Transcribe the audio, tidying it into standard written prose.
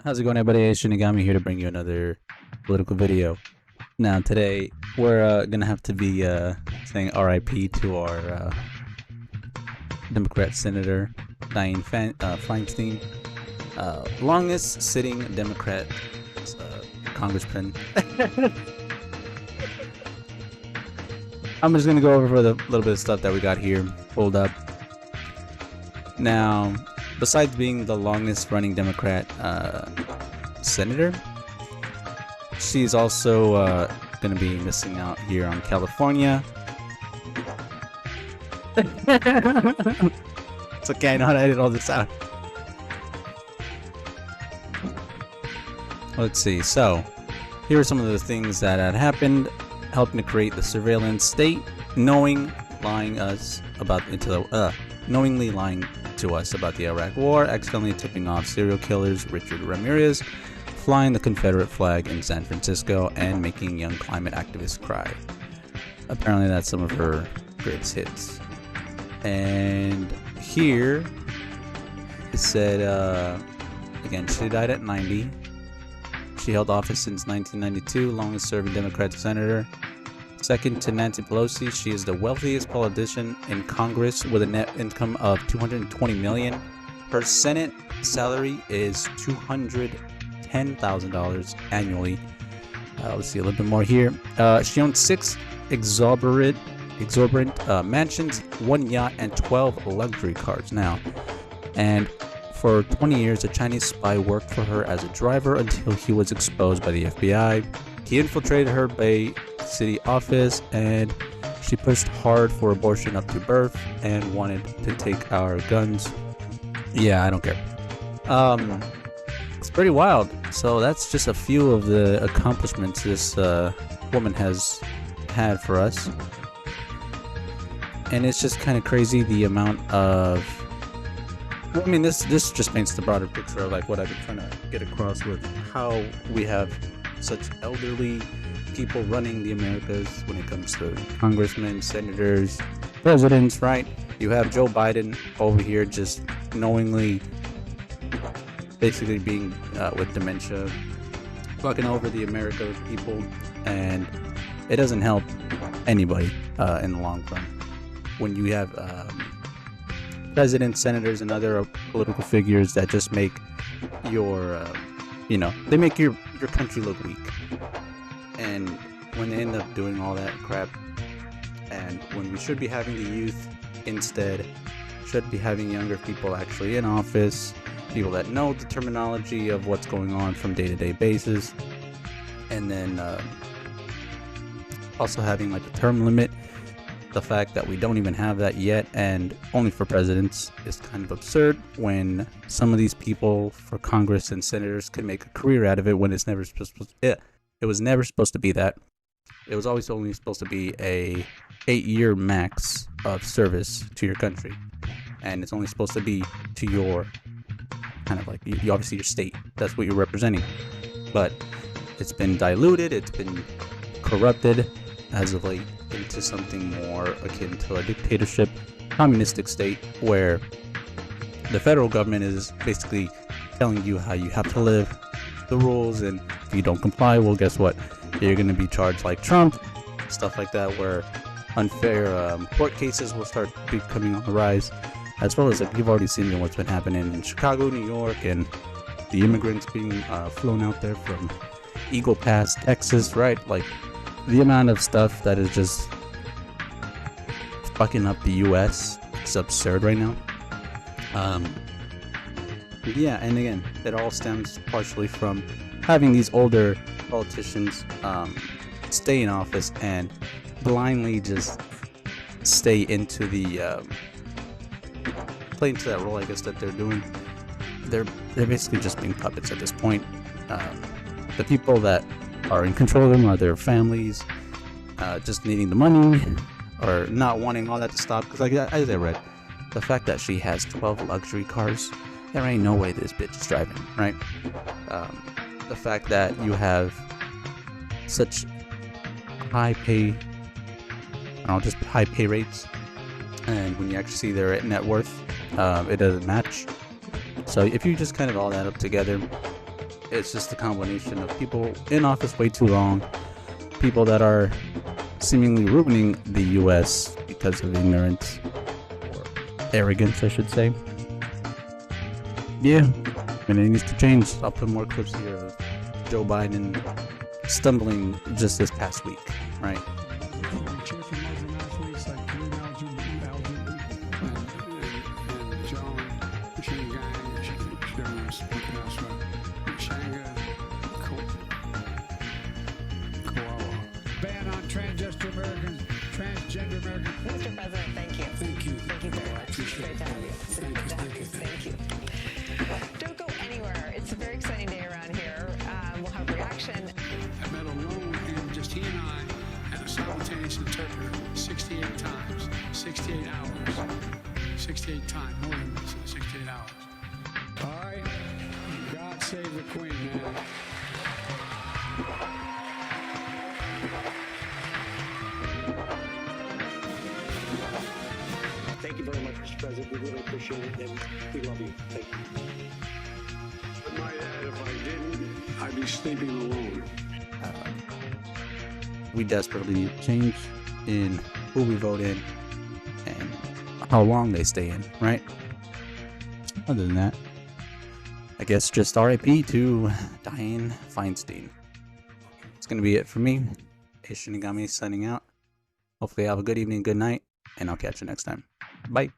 How's it going, everybody? It's Shinigami here to bring you another political video. Now, today we're gonna have to be saying RIP to our Democrat Senator Dianne Feinstein, longest sitting Democrat congressman. I'm just gonna go over the little bit of stuff that we got here pulled up. Now, besides being the longest running Democrat senator, she's also going to be missing out here on California. It's okay, I know how to edit all this out. Let's see. So, here are some of the things that had happened, helping to create the surveillance state, knowingly lying to us about the Iraq War, accidentally tipping off serial killers Richard Ramirez, flying the Confederate flag in San Francisco, and making young climate activists cry. Apparently that's some of her greatest hits. And here it said, again, she died at 90. She held office since 1992, longest serving Democratic senator. Second to Nancy Pelosi, she is the wealthiest politician in Congress with a net income of $220 million. Her Senate salary is $210,000 annually. Let's see a little bit more here. She owns 6 exorbitant mansions, 1 yacht, and 12 luxury cars now. And for 20 years, a Chinese spy worked for her as a driver until he was exposed by the FBI. He infiltrated her Bay City office, and she pushed hard for abortion up to birth and wanted to take our guns. Yeah, I don't care. It's pretty wild. So that's just a few of the accomplishments this woman has had for us. And it's just kind of crazy the amount of... I mean, this just paints the broader picture of like what I've been trying to get across with how we have such elderly people running the Americas when it comes to congressmen, senators, presidents, right? You have Joe Biden over here just knowingly basically being with dementia, fucking over the America people, and it doesn't help anybody in the long run. When you have presidents, senators, and other political figures that just make your they make your country look weak. And when they end up doing all that crap, and when we should be having the youth instead, should be having younger people actually in office, people that know the terminology of what's going on from day-to-day basis, and then also having like a term limit. The fact that we don't even have that yet, and only for presidents, is kind of absurd when some of these people for Congress and senators can make a career out of it when it's never supposed to. It was never supposed to be that. It was always only supposed to be a 8-year max of service to your country, and it's only supposed to be to your kind of like you obviously your state. That's what you're representing, but it's been diluted. It's been corrupted as of late into something more akin to a dictatorship, communistic state where the federal government is basically telling you how you have to live, the rules, and if you don't comply, well, guess what? You're going to be charged like Trump, stuff like that, where unfair court cases will start becoming on the rise, as well as like, you've already seen what's been happening in Chicago, New York, and the immigrants being flown out there from Eagle Pass, Texas, right? Like, the amount of stuff that is just fucking up the US is absurd right now. Yeah, and again, it all stems partially from having these older politicians stay in office and blindly just stay into the play into that role, I guess, that they're doing. They're basically just being puppets at this point. The people that are in control of them are their families, just needing the money or not wanting all that to stop. Because like as I read, the fact that she has 12 luxury cars, there ain't no way this bitch is driving, right? The fact that you have such high pay, just high pay rates, and when you actually see their net worth, it doesn't match. So if you just kind of all that up together, It's just a combination of people in office way too long, people that are seemingly ruining the U.S. because of ignorance or arrogance, I should say. Yeah, and it needs to change. I'll put more clips here of Joe Biden stumbling just this past week, right? Cheer for Muslim athletes like Kareem Abdul-Jabbar and John Machine Gang, Shanga Koala. Ban on transgender Americans. Mr. President, thank you. Thank you. Thank you very much. Great to have you. Thank you. Don't go anywhere. It's a very exciting day around here. We'll have reaction. I met alone and just he and I and a simultaneous interpreter 68 times, 68 hours, 68 times, more than 68 hours. All right, God save the Queen, man. Thank you very much, Mr. President. We really appreciate it, and we love you. Thank you. I might add, if I didn't, I'd be sleeping alone. We desperately need change in who we vote in and how long they stay in, right? Other than that, I guess just RIP to Dianne Feinstein. It's going to be it for me. Hey, Shinigami signing out. Hopefully, have a good evening, good night, and I'll catch you next time. Bye.